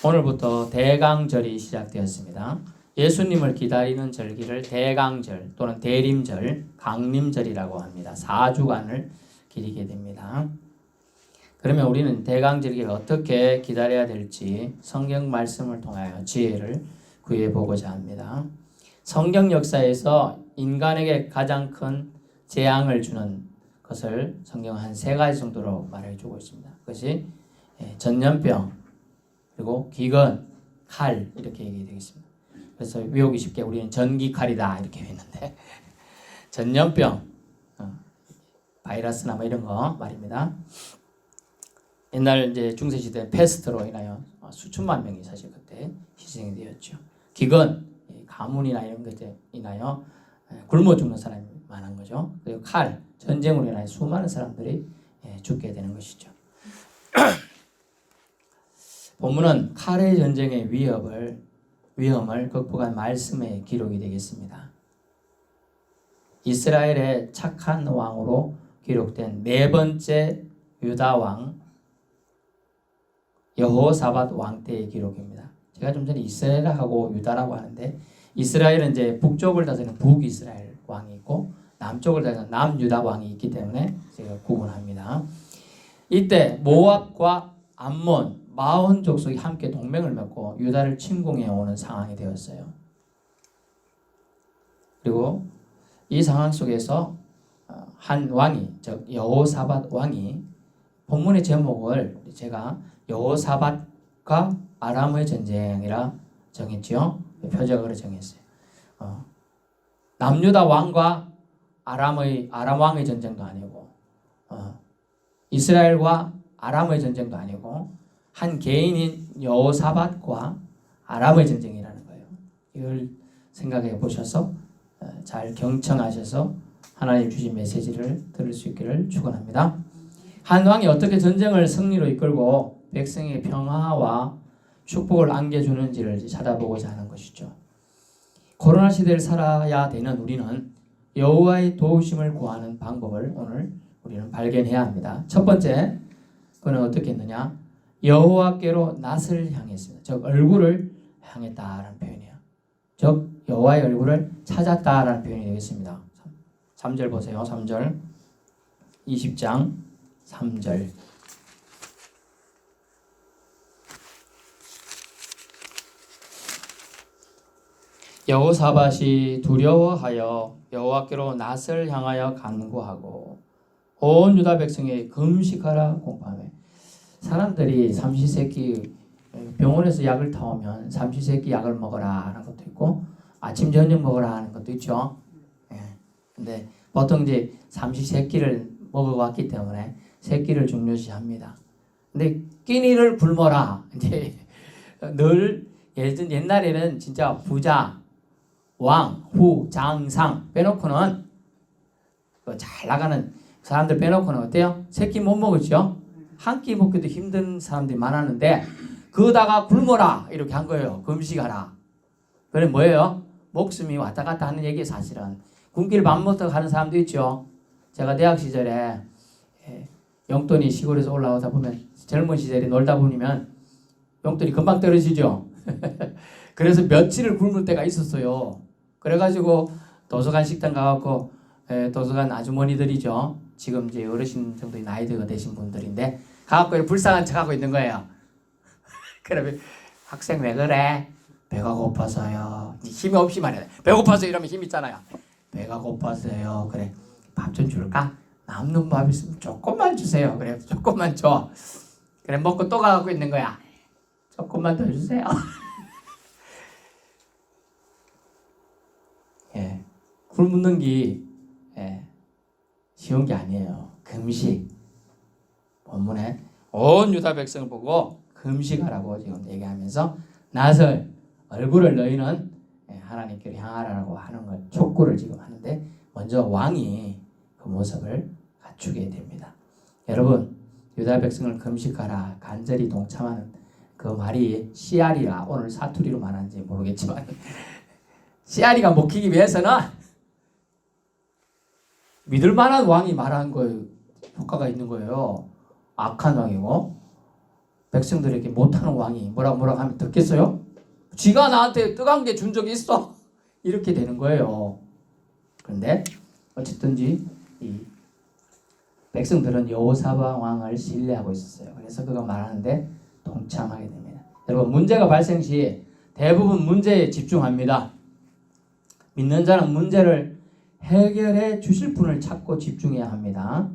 오늘부터 대강절이 시작되었습니다. 예수님을 기다리는 절기를 대강절 또는 대림절, 강림절이라고 합니다. 4주간을 기리게 됩니다. 그러면 우리는 대강절기를 어떻게 기다려야 될지 성경 말씀을 통하여 지혜를 구해보고자 합니다. 성경 역사에서 인간에게 가장 큰 재앙을 주는 것을 성경은 한 3가지 정도로 말해주고 있습니다. 그것이 전염병, 그리고 기근, 칼 이렇게 얘기되겠습니다. 그래서 외우기 쉽게 우리는 전기칼이다 이렇게 했는데 전염병, 바이러스나 뭐 이런 거 말입니다. 옛날 이제 중세시대 패스트로 인하여 수천만 명이 사실 그때 희생이 되었죠. 기근, 가뭄이나 이런 것에 인하여 굶어 죽는 사람이 많은 거죠. 그리고 칼, 전쟁으로 인하여 수많은 사람들이 죽게 되는 것이죠. 본문은 칼의 전쟁의 위험을 극복한 말씀의 기록이 되겠습니다. 이스라엘의 착한 왕으로 기록된 4번째 유다 왕 여호사밧 왕 때의 기록입니다. 제가 좀 전에 이스라엘하고 유다라고 하는데 이스라엘은 이제 북쪽을 다스리는 북이스라엘 왕이 있고 남쪽을 다스리는 남유다 왕이 있기 때문에 제가 구분합니다. 이때 모압과 암몬, 마온 족속이 함께 동맹을 맺고 유다를 침공해 오는 상황이 되었어요. 그리고 이 상황 속에서 한 왕이, 즉 여호사밧 왕이, 본문의 제목을 제가 여호사밧과 아람의 전쟁이라 정했죠. 표적으로 정했어요. 남유다 왕과 아람 왕의 전쟁도 아니고 이스라엘과 아람의 전쟁도 아니고 한 개인인 여호사밧과 아람의 전쟁이라는 거예요. 이걸 생각해 보셔서 잘 경청하셔서 하나님 주신 메시지를 들을 수 있기를 축원합니다. 한 왕이 어떻게 전쟁을 승리로 이끌고 백성의 평화와 축복을 안겨주는지를 찾아보고자 하는 것이죠. 코로나 시대를 살아야 되는 우리는 여호와의 도우심을 구하는 방법을 오늘 우리는 발견해야 합니다. 첫 번째, 그는 어떻게 했느냐? 여호와께로 낯을 향했습니다. 즉 얼굴을 향했다라는 표현이에요. 즉 여호와의 얼굴을 찾았다라는 표현이 되겠습니다. 3절 보세요. 3절 20장 3절 여호사밧이 두려워하여 여호와께로 낯을 향하여 간구하고 온 유다 백성에게 금식하라 공포하며 사람들이 삼시세끼 병원에서 약을 타오면 삼시세끼 약을 먹어라 하는 것도 있고 아침 저녁 먹어라 하는 것도 있죠. 근데 보통 이제 삼시세끼를 먹어왔기 때문에 세끼를 중요시합니다. 근데 끼니를 굶어라. 이제 늘 옛날에는 진짜 부자, 왕, 후, 장, 상 빼놓고는 잘 나가는 사람들 빼놓고는 어때요? 세끼 못 먹었죠. 한 끼 먹기도 힘든 사람들이 많았는데 그러다가 굶어라 이렇게 한 거예요. 금식하라. 그래 뭐예요? 목숨이 왔다 갔다 하는 얘기예요. 사실은 굶길 밥 먹다 가는 사람도 있죠. 제가 대학 시절에 용돈이 시골에서 올라오다 보면 젊은 시절에 놀다 보면 용돈이 금방 떨어지죠. 그래서 며칠을 굶을 때가 있었어요. 그래가지고 도서관 식당 가갖고 도서관 아주머니들이죠. 지금 이제 어르신 정도의 나이대가 되신 분들인데 가갖고 불쌍한 척하고 있는 거예요. 그러면 학생 왜 그래? 배가 고파서요. 힘이 없이 말해. 배고파서 이러면 힘 있잖아요. 배가 고파서요. 그래 밥 좀 줄까? 남는 밥 있으면 조금만 주세요. 그래 조금만 줘. 그래 먹고 또 가갖고 있는 거야. 조금만 더 주세요. 굶는 게 쉬운 게 아니에요. 금식. 본문에 온 유다 백성을 보고 금식하라고 지금 얘기하면서 낯을 얼굴을 너희는 하나님께로 향하라고 하는 걸 촉구를 지금 하는데 먼저 왕이 그 모습을 갖추게 됩니다. 여러분 유다 백성을 금식하라 간절히 동참하는 그 말이 씨알이라 오늘 사투리로 말하는지 모르겠지만 씨알이가 먹히기 위해서는 믿을 만한 왕이 말한 거예요. 효과가 있는 거예요. 악한 왕이고 백성들에게 못하는 왕이 뭐라고 하면 듣겠어요? 지가 나한테 떡한 개 준 적이 있어? 이렇게 되는 거예요. 그런데 어쨌든지 이 백성들은 여호사밧 왕을 신뢰하고 있었어요. 그래서 그가 말하는데 동참하게 됩니다. 여러분, 문제가 발생 시 대부분 문제에 집중합니다. 믿는 자는 문제를 해결해 주실 분을 찾고 집중해야 합니다.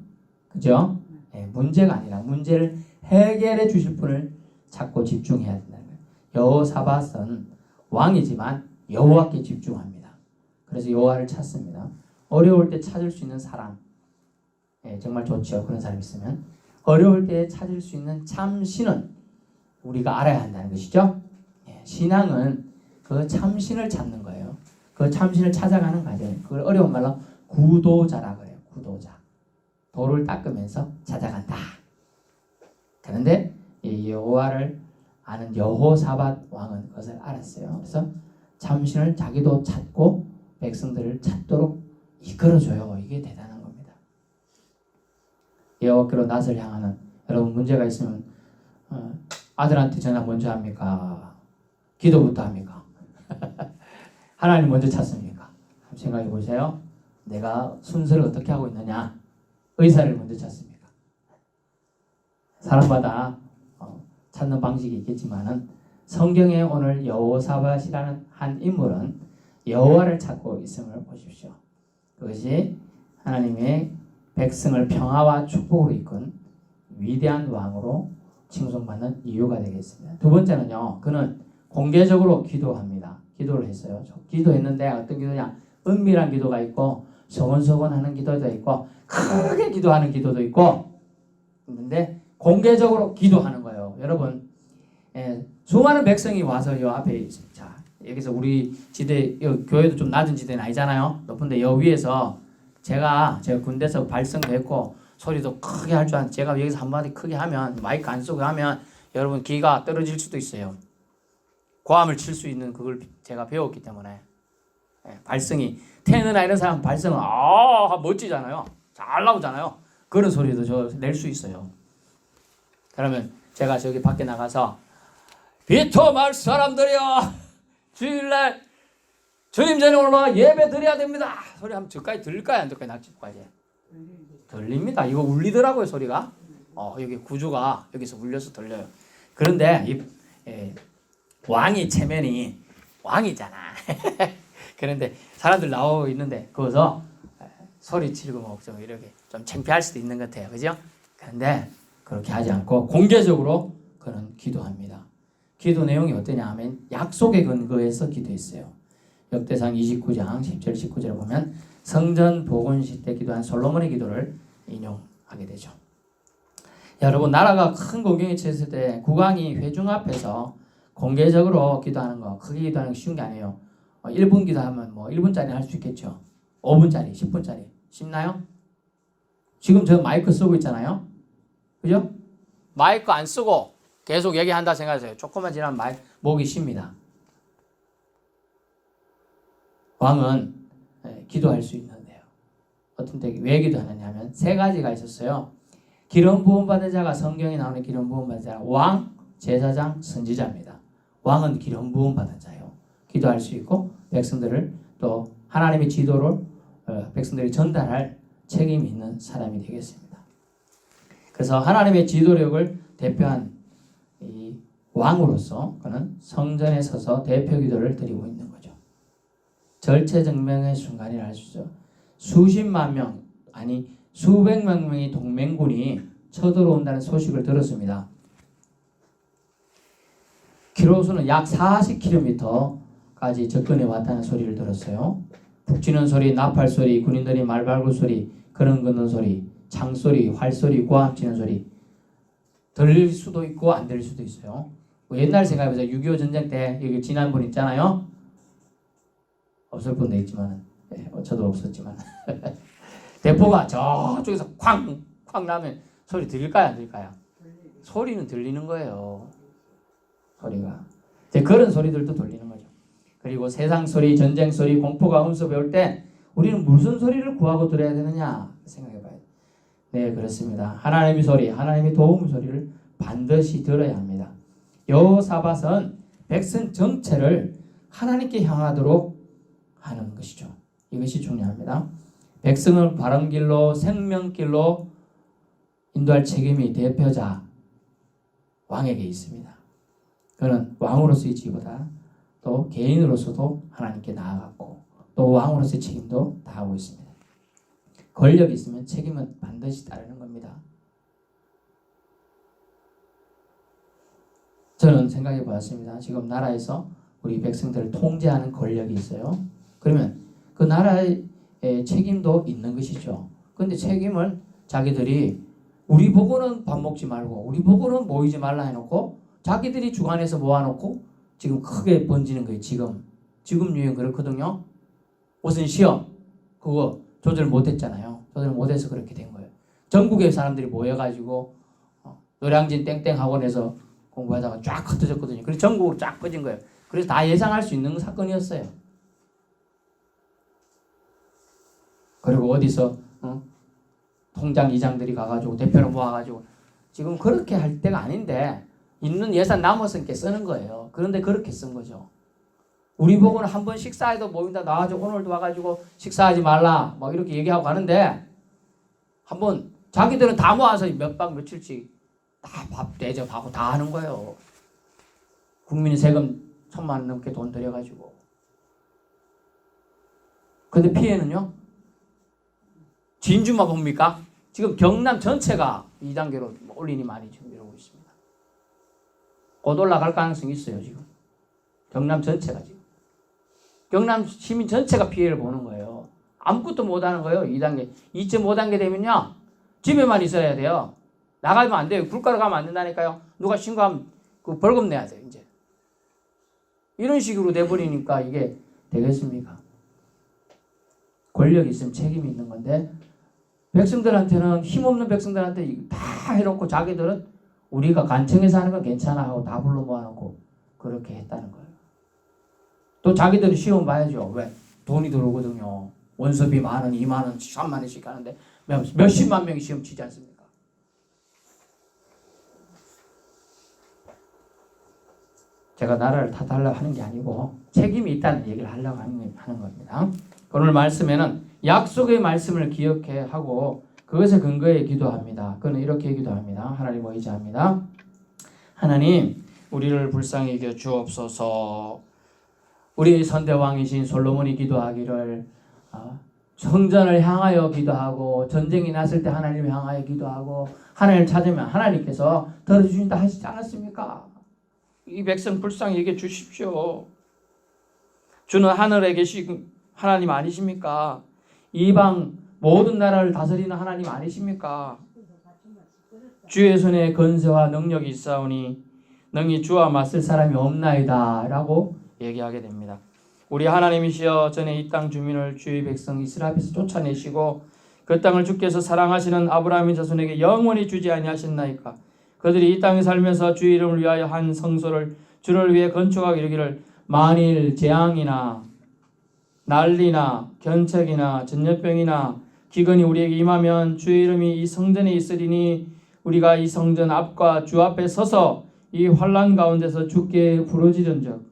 그죠? 네, 문제가 아니라 문제를 해결해 주실 분을 찾고 집중해야 된다는 거예요. 여호사밧은 왕이지만 여호와께 집중합니다. 그래서 여호와를 찾습니다. 어려울 때 찾을 수 있는 사람, 정말 좋죠. 그런 사람 있으면. 어려울 때 찾을 수 있는 참 신은 우리가 알아야 한다는 것이죠. 신앙은 그 참신을 찾는 거예요. 그 참신을 찾아가는 과정. 그걸 어려운 말로 구도자라 그래요. 구도자. 도를 닦으면서 찾아간다. 그런데 이 여호와를 아는 여호사밧 왕은 그것을 알았어요. 그래서 참신을 자기도 찾고 백성들을 찾도록 이끌어줘요. 이게 대단한 겁니다. 여호와께로 낯을 향하는, 여러분 문제가 있으면 아들한테 전화 먼저 합니까? 기도부터 합니까? 하나님 먼저 찾습니까? 한번 생각해 보세요. 내가 순서를 어떻게 하고 있느냐? 의사를 먼저 찾습니까? 사람마다 찾는 방식이 있겠지만은 성경에 오늘 여호사밧이라는 한 인물은 여호와를 찾고 있음을 보십시오. 그것이 하나님의 백성을 평화와 축복으로 이끈 위대한 왕으로 칭송받는 이유가 되겠습니다. 두 번째는요, 그는 공개적으로 기도합니다. 기도를 했어요. 기도했는데 어떤 기도냐? 은밀한 기도가 있고 서곤서곤하는 기도도 있고 크게 기도하는 기도도 있고 있는데 공개적으로 기도하는 거예요. 여러분, 수많은 백성이 와서 요 앞에, 자 여기서 우리 지대, 교회도 좀 낮은 지대는 아니잖아요. 높은데 요 위에서 제가 군대에서 발성됐고 소리도 크게 할 줄 아는, 제가 여기서 한마디 크게 하면 마이크 안 쓰고 하면 여러분 귀가 떨어질 수도 있어요. 고함을 칠 수 있는 그걸 제가 배웠기 때문에. 발성이, 테너나 이런 사람 발성은 멋지잖아요. 잘 나오잖아요. 그런 소리도 저 낼 수 있어요. 그러면 제가 저기 밖에 나가서 비토 마을 사람들이여, 주일날 주님 전에 올라와 예배 드려야 됩니다. 소리 하면 저까지 들릴까요? 안 들릴까요? 낙지까지 들립니다. 이거 울리더라고요, 소리가. 여기 구조가 여기서 울려서 들려요. 그런데 왕이 체면이 왕이잖아. 그런데 사람들 나오고 있는데 거기서 소리 치고 뭐 좀 이렇게 좀 창피할 수도 있는 것 같아요. 그죠? 그런데 그렇게 하지 않고 공개적으로 그는 기도합니다. 기도 내용이 어떠냐 하면 약속에 근거해서 기도했어요. 역대상 29장 10절 19절을 보면 성전 복원식 때 기도한 솔로몬의 기도를 인용하게 되죠. 여러분, 나라가 큰 공경에 처했을 때 국왕이 회중 앞에서 공개적으로 기도하는 거, 크게 기도하는 게 쉬운 게 아니에요. 1분 기도하면 뭐 1분짜리 할 수 있겠죠. 5분짜리, 10분짜리 쉽나요? 지금 저 마이크 쓰고 있잖아요. 그죠? 마이크 안 쓰고 계속 얘기한다 생각하세요. 조금만 지나면 목이 쉽니다. 왕은 기도할 수 있는데요. 어떤 때 왜 기도하느냐 하면 세 가지가 있었어요. 기름 부음 받은 자가, 성경에 나오는 기름 부음 받은 자가 왕, 제사장, 선지자입니다. 왕은 기름 부음 받은 자예요. 기도할 수 있고 백성들을 또 하나님의 지도를 백성들이 전달할 책임이 있는 사람이 되겠습니다. 그래서 하나님의 지도력을 대표한 이 왕으로서 그는 성전에 서서 대표 기도를 드리고 있는 거죠. 절체절명의 순간이라 할 수 있죠. 수십만 명, 아니 수백만 명의 동맹군이 쳐들어온다는 소식을 들었습니다. 키로수는 약 40km까지 접근해 왔다는 소리를 들었어요. 북치는 소리, 나팔 소리, 군인들이 말발굽 소리, 걸음 걷는 소리, 창소리, 활소리, 고함치는 소리 들릴 수도 있고 안 들릴 수도 있어요. 옛날 생각해보세요. 6.25 전쟁 때 여기 지난 분 있잖아요. 없을 분도 있지만 저도 없었지만 대포가 저쪽에서 쾅 나면 소리 들릴까요? 안 들릴까요? 소리는 들리는 거예요. 소리가. 그런 소리들도 들리는 거죠. 그리고 세상 소리, 전쟁 소리, 공포가 음수 배울 때 우리는 무슨 소리를 구하고 들어야 되느냐 생각해 봐요. 네, 그렇습니다. 하나님의 소리, 하나님의 도움 소리를 반드시 들어야 합니다. 여호사밧은 백성 전체를 하나님께 향하도록 하는 것이죠. 이것이 중요합니다. 백성을 바른 길로 생명길로 인도할 책임이 대표자 왕에게 있습니다. 그는 왕으로서의 지보다 또 개인으로서도 하나님께 나아갔고 또 왕으로서의 책임도 다하고 있습니다. 권력이 있으면 책임은 반드시 따르는 겁니다. 저는 생각해 보았습니다. 지금 나라에서 우리 백성들을 통제하는 권력이 있어요. 그러면 그 나라의 책임도 있는 것이죠. 그런데 책임을 자기들이 우리 보고는 밥 먹지 말고 우리 보고는 모이지 말라 해놓고 자기들이 주관해서 모아놓고 지금 크게 번지는 거예요. 지금 유행 그렇거든요. 무슨 시험 그거 조절 못했잖아요. 조절 못해서 그렇게 된 거예요. 전국의 사람들이 모여가지고 노량진 땡땡 학원에서 공부하다가 쫙 흩어졌거든요. 그래서 전국으로 쫙 퍼진 거예요. 그래서 다 예상할 수 있는 사건이었어요. 그리고 어디서 통장 이장들이 가가지고 대표로 모아가지고 지금 그렇게 할 때가 아닌데 있는 예산 남아서 이렇게 쓰는 거예요. 그런데 그렇게 쓴 거죠. 우리 보고는 한 번 식사해도 모인다 나와가지고 오늘도 와가지고 식사하지 말라 막 이렇게 얘기하고 가는데 한번 자기들은 다 모아서 몇 박 며칠씩 다 밥 대접하고 다 하는 거예요. 국민이 세금 1,000만 원 넘게 돈 들여가지고. 근데 피해는요? 진주만 봅니까? 지금 경남 전체가 2단계로 올리니 많이 지금 이러고 있습니다. 곧 올라갈 가능성이 있어요, 지금. 경남 전체가 지금. 경남 시민 전체가 피해를 보는 거예요. 아무것도 못하는 거예요, 2단계. 2.5단계 되면요, 집에만 있어야 돼요. 나가면 안 돼요. 불가로 가면 안 된다니까요. 누가 신고하면 그 벌금 내야 돼요, 이제. 이런 식으로 돼버리니까 이게 되겠습니까? 권력이 있으면 책임이 있는 건데, 백성들한테는, 힘없는 백성들한테 다 해놓고 자기들은 우리가 간청에서 하는 건 괜찮아 하고 다 불러 모아놓고 그렇게 했다는 거예요. 또 자기들은 시험 봐야죠. 왜? 돈이 들어오거든요. 원서비 10,000원, 20,000원, 30,000원씩 하는데 몇십만 명이 시험 치지 않습니까? 제가 나라를 탓하려고 하는 게 아니고 책임이 있다는 얘기를 하려고 하는 겁니다. 오늘 말씀에는 약속의 말씀을 기억해 하고 그것에 근거해 기도합니다. 그는 이렇게 기도합니다. 하나님 의지합니다. 하나님 우리를 불쌍히 여겨 주옵소서. 우리 선대왕이신 솔로몬이 기도하기를 성전을 향하여 기도하고 전쟁이 났을 때 하나님을 향하여 기도하고 하나님을 찾으면 하나님께서 들어주신다 하시지 않았습니까? 이 백성 불쌍히 여겨 주십시오. 주는 하늘에 계신 하나님 아니십니까? 이방 모든 나라를 다스리는 하나님 아니십니까? 주의 손에 건세와 능력이 있사오니 능히 주와 맞설 사람이 없나이다 라고 얘기하게 됩니다. 우리 하나님이시여 전에 이 땅 주민을 주의 백성 이스라엘 앞에서 쫓아내시고 그 땅을 주께서 사랑하시는 아브라함의 자손에게 영원히 주지 아니하셨나이까? 그들이 이 땅에 살면서 주의 이름을 위하여 한 성소를 주를 위해 건축하고 이르기를 만일 재앙이나 난리나 견책이나 전염병이나 기근이 우리에게 임하면 주의 이름이 이 성전에 있으리니 우리가 이 성전 앞과 주 앞에 서서 이 환난 가운데서 주께 부르짖은즉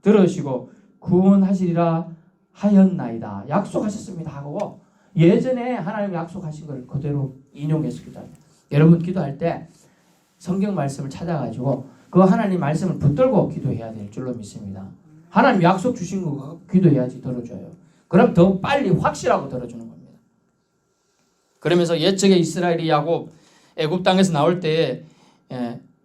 들으시고 구원하시리라 하였나이다. 약속하셨습니다 하고 예전에 하나님이 약속하신 걸 그대로 인용해서 기도합니다. 여러분 기도할 때 성경 말씀을 찾아가지고 그 하나님 말씀을 붙들고 기도해야 될 줄로 믿습니다. 하나님 약속 주신 거 기도해야지 들어줘요. 그럼 더 빨리 확실하고 들어주는 겁니다. 그러면서 옛적에 이스라엘이 애굽 땅에서 나올 때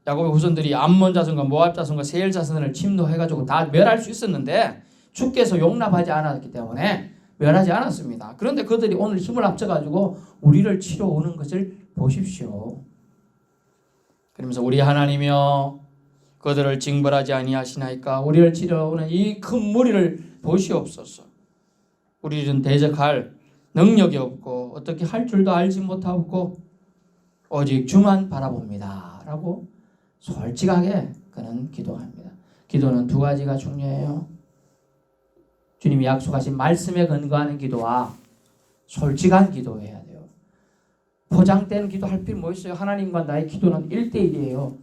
야곱의 후손들이 암몬 자손과 모압 자손과 세일 자손을 침노해가지고 다 멸할 수 있었는데 주께서 용납하지 않았기 때문에 멸하지 않았습니다. 그런데 그들이 오늘 힘을 합쳐가지고 우리를 치러오는 것을 보십시오. 그러면서 우리 하나님이여 그들을 징벌하지 아니하시나이까? 우리를 치러오는 이 큰 무리를 보시옵소서. 우리는 대적할 능력이 없고 어떻게 할 줄도 알지 못하고 오직 주만 바라봅니다 라고 솔직하게 그는 기도합니다. 기도는 두 가지가 중요해요. 주님이 약속하신 말씀에 근거하는 기도와 솔직한 기도해야 돼요. 포장된 기도할 필요 뭐 있어요? 하나님과 나의 기도는 1대1이에요.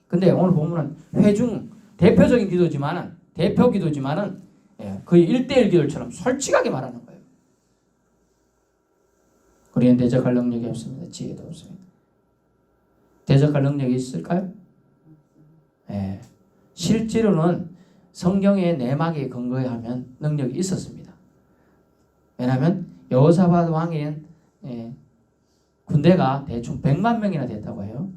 근데 오늘 보면은 회중 대표적인 기도지만은 대표 기도지만은 거의 1대1 기도처럼 솔직하게 말하는 거예요. 우리는 대적할 능력이 없습니다. 지혜도 없습니다. 대적할 능력이 있을까요? 실제로는 성경의 내막에 근거하면 능력이 있었습니다. 왜냐하면 여호사밧 왕의 군대가 대충 100만 명이나 됐다고 해요.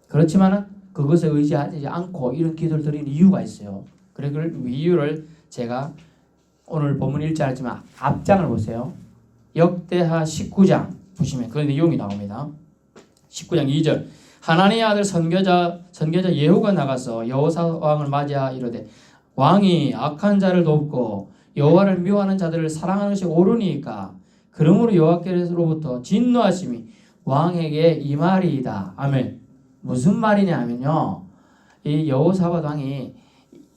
그렇지만은 그것에 의지하지 않고 이런 기도를 드리는 이유가 있어요. 그래 그 이유를 제가 오늘 본문 읽지 않았지만 앞장을 보세요. 역대하 19장 보시면 그 내용이 나옵니다. 19장 2절 하나님의 아들 선교자 예후가 나가서 여호사 왕을 맞이하 이르되 왕이 악한 자를 돕고 여호와를 미워하는 자들을 사랑하는 것이 옳으니까 그러므로 여호와께로부터 진노하심이 왕에게 임하리이다. 아멘. 무슨 말이냐 하면요. 이 여호사밧 왕이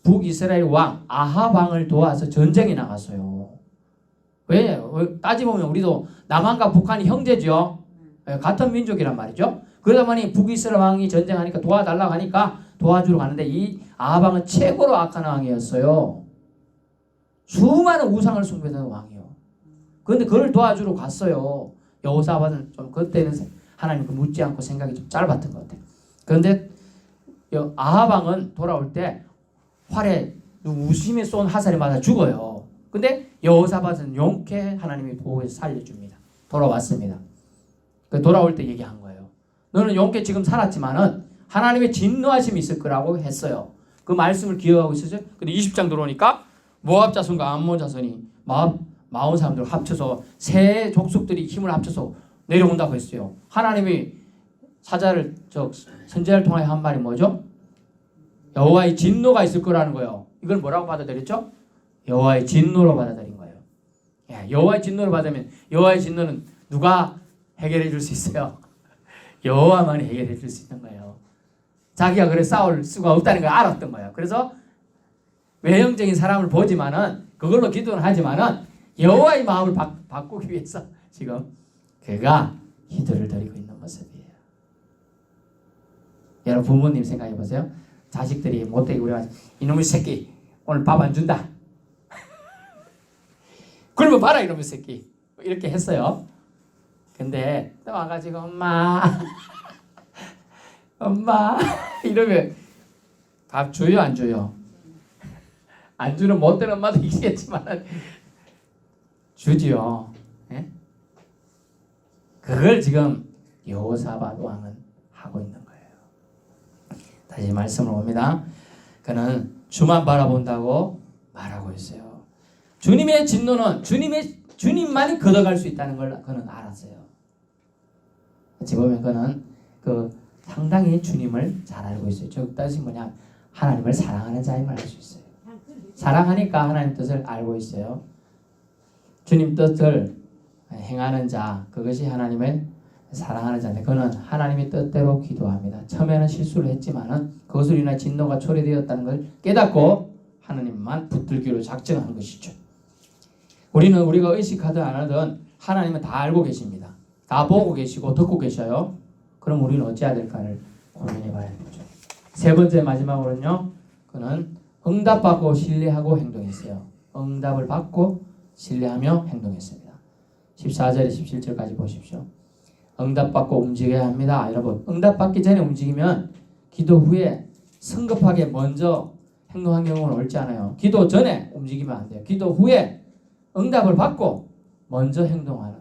북이스라엘 왕 아합 왕을 도와서 전쟁에 나갔어요. 왜? 따지보면 우리도 남한과 북한이 형제죠. 같은 민족이란 말이죠. 그러다 보니 북이스라엘 왕이 전쟁하니까 도와달라고 하니까 도와주러 가는데 이 아합 왕은 최고로 악한 왕이었어요. 수많은 우상을 숭배하는 왕이요. 그런데 그걸 도와주러 갔어요. 여호사밧은 좀 그때는 하나님께 묻지 않고 생각이 좀 짧았던 것 같아요. 그런데 아합 왕은 돌아올 때 활에 우심에 쏜 화살에 맞아 죽어요. 근데 여호사밧은 용케 하나님이 보호해서 살려줍니다. 돌아왔습니다. 돌아올 때 얘기한 거예요. 너는 용케 지금 살았지만은 하나님의 진노하심이 있을 거라고 했어요. 그 말씀을 기억하고 있었어요. 근데 20장 들어오니까 모압 자손과 암몬 자손이 마온 사람들 합쳐서 세 족속들이 힘을 합쳐서 내려온다고 했어요. 하나님이 사자를 선지자를 통하여 한 말이 뭐죠? 여호와의 진노가 있을 거라는 거예요. 이걸 뭐라고 받아들였죠? 여호와의 진노로 받아들인 거예요. 여호와의 진노로 받으면 여호와의 진노는 누가 해결해 줄 수 있어요? 여호와만이 해결해 줄 수 있는 거예요. 자기가 그래 싸울 수가 없다는 걸 알았던 거예요. 그래서 외형적인 사람을 보지만은 그걸로 기도는 하지만은 여호와의 마음을 바꾸기 위해서 지금 그가 기도를 드리고 있는 모습이에요. 여러분 부모님 생각해 보세요. 자식들이 못되게 우리가 이놈의 새끼 오늘 밥 안 준다. 그러면 봐라 이놈의 새끼 이렇게 했어요. 근데 또 와가지고 엄마 이러면 밥 줘요 안 줘요? 안 주는 못된 엄마도 있겠지만 주지요. 예? 그걸 지금 여호사밧 왕은 하고 있는 거예요. 다시 말씀을 봅니다. 그는 주만 바라본다고 말하고 있어요. 주님의 진노는 주님만이 걷어갈 수 있다는 걸 그는 알았어요. 어찌 보면 그는 상당히 주님을 잘 알고 있어요. 즉 뜻이 뭐냐? 하나님을 사랑하는 자임을 알 수 있어요. 사랑하니까 하나님 뜻을 알고 있어요. 주님 뜻을 행하는 자, 그것이 하나님을 사랑하는 자인데 그는 하나님의 뜻대로 기도합니다. 처음에는 실수를 했지만은 그것으로 인해 진노가 초래되었다는 걸 깨닫고 하나님만 붙들기로 작정한 것이죠. 우리가 의식하든 안 하든 하나님은 다 알고 계십니다. 다 보고 계시고 듣고 계셔요. 그럼 우리는 어찌해야 될까를 고민해 봐야 되죠. 세 번째 마지막으로는요. 그는 응답받고 신뢰하고 행동했어요. 응답을 받고 신뢰하며 행동했습니다. 14절에 17절까지 보십시오. 응답받고 움직여야 합니다. 여러분 응답받기 전에 움직이면 기도 후에 성급하게 먼저 행동한 경우는 옳지 않아요. 기도 전에 움직이면 안 돼요. 기도 후에 응답을 받고 먼저 행동하는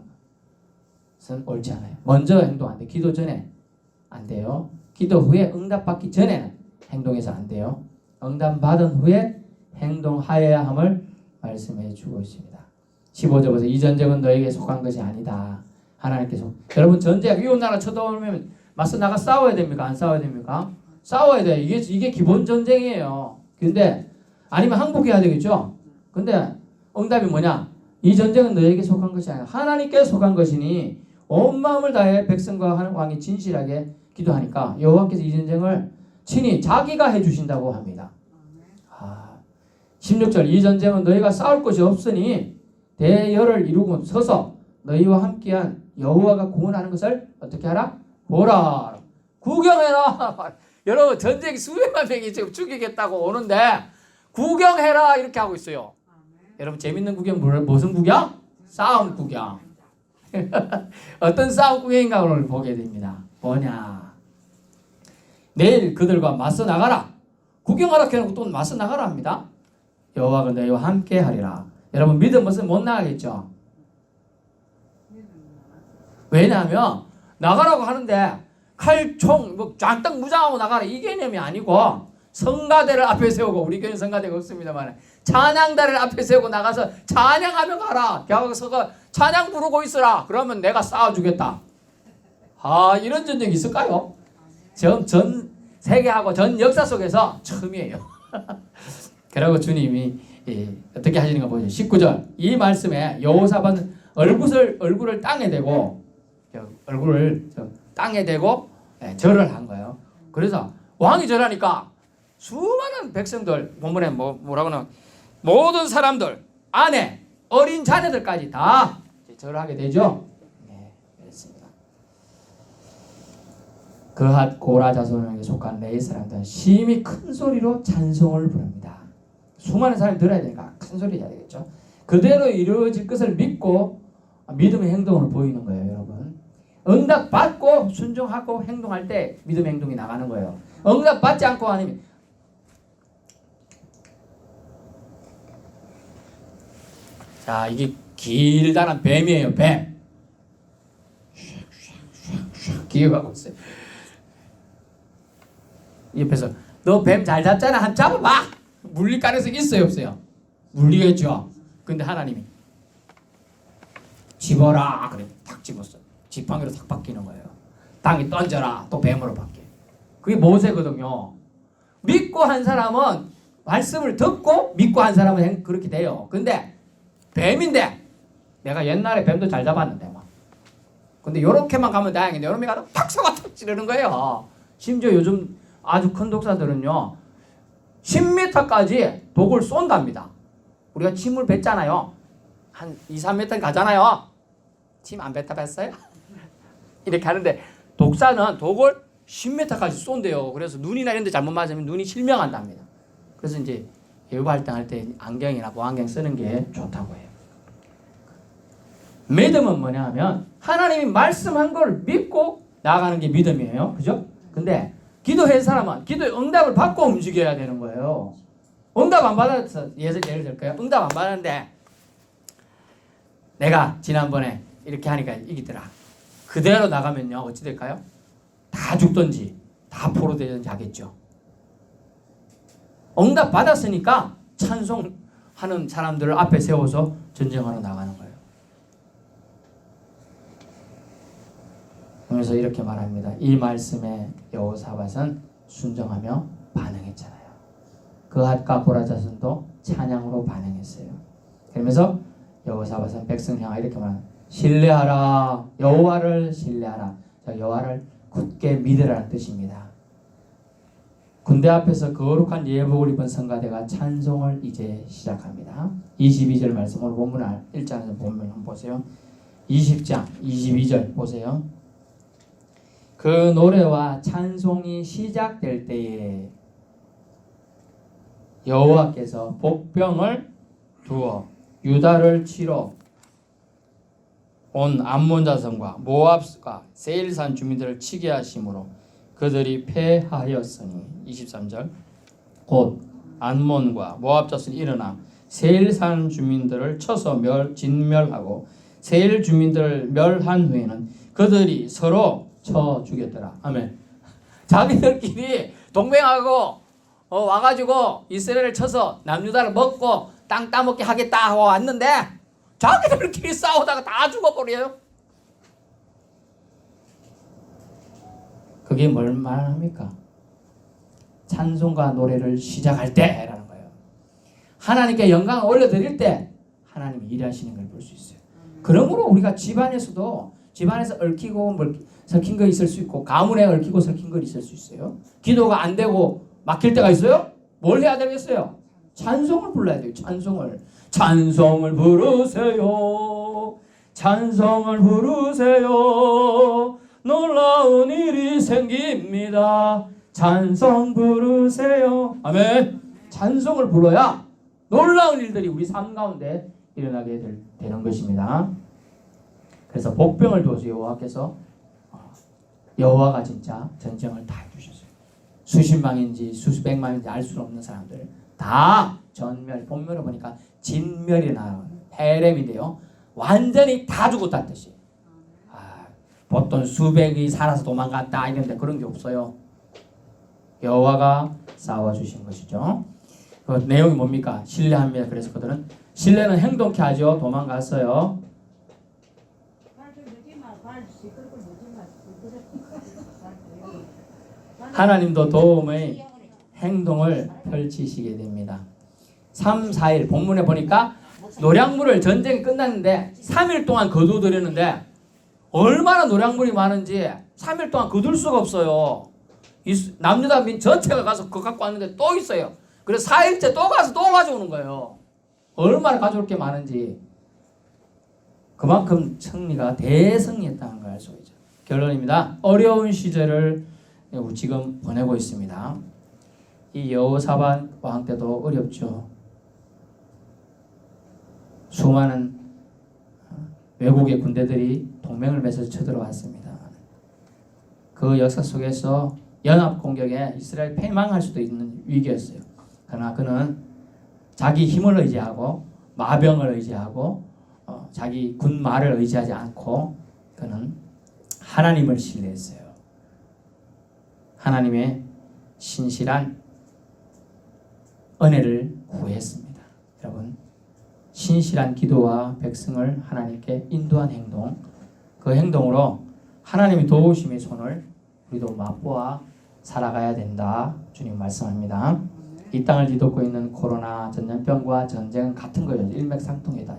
것은 옳지 않아요. 먼저 행동 안 돼요. 기도 전에 안 돼요. 기도 후에 응답받기 전에는 행동해서 안 돼요. 응답받은 후에 행동하여야 함을 말씀해 주고 있습니다. 15절 보세요. 이 전쟁은 너에게 속한 것이 아니다. 하나님께서 여러분 전쟁 이웃 나라 쳐들어오면 맞서 나가 싸워야 됩니까? 안 싸워야 됩니까? 싸워야 돼요. 이게 기본 전쟁이에요. 근데 아니면 항복해야 되겠죠. 근데 응답이 뭐냐? 이 전쟁은 너에게 속한 것이 아니라 하나님께 속한 것이니 온 마음을 다해 백성과 왕이 진실하게 기도하니까 여호와께서 이 전쟁을 친히 자기가 해주신다고 합니다. 16절 이 전쟁은 너희가 싸울 것이 없으니 대열을 이루고 서서 너희와 함께한 여호와가 구원하는 것을 어떻게 하라? 보라. 구경해라. 여러분 전쟁 수백만 명이 지금 죽이겠다고 오는데 구경해라 이렇게 하고 있어요. 여러분 재밌는 구경 무슨 구경? 싸움 구경. 어떤 싸움 구경인가 오늘 보게 됩니다. 뭐냐? 내일 그들과 맞서 나가라. 구경하라 해놓고 또 맞서 나가라 합니다. 여호와가 너희와 함께 하리라. 여러분 믿음 없으면 못 나가겠죠? 왜냐하면 나가라고 하는데 칼, 총, 뭐 쫙딱 무장하고 나가라 이 개념이 아니고 성가대를 앞에 세우고 우리 교회는 성가대가 없습니다만 찬양단을 앞에 세우고 나가서 찬양하며 가라. 거기서 찬양 부르고 있으라. 그러면 내가 싸워주겠다. 이런 전쟁이 있을까요? 전 세계하고 전 역사 속에서 처음이에요. 그리고 주님이 어떻게 하시는가 보죠. 19절 이 말씀에 여호사밧은 얼굴을 땅에 대고 절을 한 거예요. 그래서 왕이 절하니까 수많은 백성들 본문에 뭐라고는 모든 사람들 아내 어린 자녀들까지 다 절하게 되죠. 네, 그렇습니다. 그핫 고라 자손에게 속한 레위 사람들은 심히 큰 소리로 찬송을 부릅니다. 수많은 사람이 들어야 되니까 큰 소리 해야 되겠죠. 그대로 이루어질 것을 믿고 믿음의 행동을 보이는 거예요, 여러분. 응답 받고 순종하고 행동할 때 믿음의 행동이 나가는 거예요. 응답 받지 않고 아니면 자, 이게 길다란 뱀이에요, 뱀. 기어가고 있어요. 옆에서 너 뱀 잘 잡잖아. 한 잡아봐. 물릴 가능성이 있어요, 없어요? 물리겠죠. 근데 하나님이 집어라. 그래, 탁 집었어. 지팡이로 탁 바뀌는 거예요. 땅에 던져라. 또 뱀으로 바뀌어요. 그게 모세거든요. 믿고 한 사람은 말씀을 듣고 믿고 한 사람은 그렇게 돼요. 근데 뱀인데 내가 옛날에 뱀도 잘 잡았는데 막. 근데 요렇게만 가면 다행인데 요렇게 가도 팍 찌르는 거예요. 심지어 요즘 아주 큰 독사들은요 10m까지 독을 쏜답니다. 우리가 침을 뱉잖아요. 한 2-3m 가잖아요. 침 안 뱉어봤어요? 이렇게 하는데 독사는 독을 10m까지 쏜대요. 그래서 눈이나 이런 데 잘못 맞으면 눈이 실명한답니다. 그래서 이제 외부 활동할 때 안경이나 보안경 쓰는 게 좋다고 해요. 믿음은 뭐냐 하면 하나님이 말씀한 걸 믿고 나아가는 게 믿음이에요. 그죠? 근데 기도할 사람은 기도의 응답을 받고 움직여야 되는 거예요. 응답 안 받아서 예를 들까요? 응답 안 받았는데 내가 지난번에 이렇게 하니까 이기더라. 그대로 나가면요 어찌 될까요? 다 죽든지 다 포로되든지 하겠죠. 응답 받았으니까 찬송하는 사람들을 앞에 세워서 전쟁하러 나가는 거예요. 그래서 이렇게 말합니다. 이 말씀에 여호사밧은 순종하며 반응했잖아요. 그핫과 고라 자손도 찬양으로 반응했어요. 그러면서 여호사밧은 백성 향하여 이렇게 말합니다. 신뢰하라. 여호와를 신뢰하라. 여호와를 굳게 믿으라는 뜻입니다. 군대 앞에서 거룩한 예복을 입은 성가대가 찬송을 이제 시작합니다. 22절 말씀 오늘 본문 1장에서 본문 한번 보세요. 20장 22절 보세요. 그 노래와 찬송이 시작될 때에 여호와께서 복병을 두어 유다를 치러 온 암몬 자손과 모압과 세일산 주민들을 치게 하심으로 그들이 패하였으니 23절 곧 암몬과 모압 자손이 일어나 세일산 주민들을 쳐서 진멸하고 세일 주민들을 멸한 후에는 그들이 서로 쳐 죽였더라. 아멘. 자기들끼리 동맹하고 와가지고 이스라엘을 쳐서 남유다를 먹고 땅 따먹게 하겠다 하고 왔는데 자기들끼리 싸우다가 다 죽어버려요. 그게 뭘 말합니까? 찬송과 노래를 시작할 때라는 거예요. 하나님께 영광을 올려드릴 때 하나님이 일하시는 걸 볼 수 있어요. 그러므로 우리가 집안에서 얽히고 섞인 거 있을 수 있고 가문에 얽히고 섞인 거 있을 수 있어요. 기도가 안 되고 막힐 때가 있어요. 뭘 해야 되겠어요? 찬송을 불러야 돼요. 찬송을 부르세요. 찬송을 부르세요. 놀라운 일이 생깁니다. 찬송 부르세요. 아멘. 찬송을 불러야 놀라운 일들이 우리 삶 가운데 일어나게 되는 것입니다. 그래서 복병을 두어서 여호와께서 여호와가 진짜 전쟁을 다 해주셨어요. 수십망인지 수백망인지 알 수 없는 사람들 다 전멸, 본멸을 보니까 진멸이 나는 패렴인데요. 완전히 다 죽었다는 뜻이에요. 보통 수백이 살아서 도망갔다 이런데 그런 게 없어요. 여호와가 싸워주신 것이죠. 그 내용이 뭡니까? 신뢰합니다. 그래서 그들은 신뢰는 행동케 하죠. 도망갔어요. 하나님도 도움의 행동을 펼치시게 됩니다. 3, 4일 본문에 보니까 노량물을 전쟁이 끝났는데 3일 동안 거두드렸는데 얼마나 노량물이 많은지 3일 동안 거둘 수가 없어요. 남유다 민 전체가 가서 그거 갖고 왔는데 또 있어요. 그래서 4일째 또 가서 또 가져오는 거예요. 얼마나 가져올 게 많은지. 그만큼 승리가 대승리했다는 걸 알 수가 있죠. 결론입니다. 어려운 시절을 지금 보내고 있습니다. 이 여호사밧 왕 때도 어렵죠. 수많은 외국의 군대들이 동맹을 맺어서 쳐들어왔습니다. 그 역사 속에서 연합 공격에 이스라엘 패망할 수도 있는 위기였어요. 그러나 그는 자기 힘을 의지하고 마병을 의지하고 자기 군마를 의지하지 않고 그는 하나님을 신뢰했어요. 하나님의 신실한 은혜를 구했습니다. 여러분, 신실한 기도와 백성을 하나님께 인도한 행동, 그 행동으로 하나님이 도우심의 손을 우리도 맛보아 살아가야 된다. 주님 말씀합니다. 이 땅을 뒤덮고 있는 코로나 전염병과 전쟁은 같은 거예요. 일맥상통이다.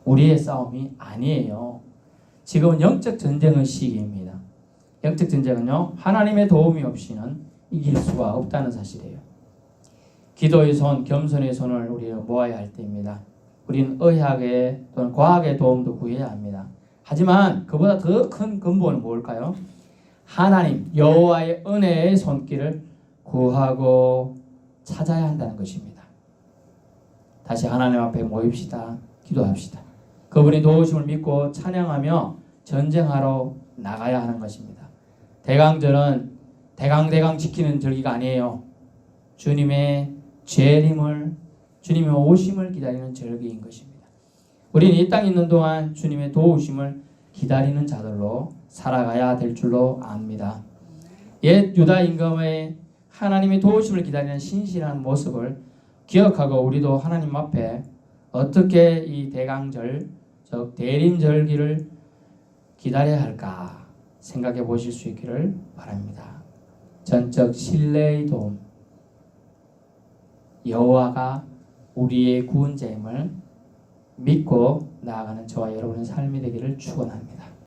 우리의 싸움이 아니에요. 지금은 영적 전쟁의 시기입니다. 영적 전쟁은요, 하나님의 도움이 없이는 이길 수가 없다는 사실이에요. 기도의 손, 겸손의 손을 우리가 모아야 할 때입니다. 우리는 의학의 또는 과학의 도움도 구해야 합니다. 하지만 그보다 더 큰 근본은 뭘까요? 하나님, 여호와의 은혜의 손길을 구하고 찾아야 한다는 것입니다. 다시 하나님 앞에 모입시다. 기도합시다. 그분이 도우심을 믿고 찬양하며 전쟁하러 나가야 하는 것입니다. 대강절은 대강 지키는 절기가 아니에요. 주님의 재림을, 주님의 오심을 기다리는 절기인 것입니다. 우리는 이 땅에 있는 동안 주님의 도우심을 기다리는 자들로 살아가야 될 줄로 압니다. 옛 유다 임금의 하나님의 도우심을 기다리는 신실한 모습을 기억하고 우리도 하나님 앞에 어떻게 이 대강절, 즉 대림절기를 기다려야 할까 생각해 보실 수 있기를 바랍니다. 전적 신뢰의 도움, 여호와가 우리의 구원자임을 믿고 나아가는 저와 여러분의 삶이 되기를 축원합니다.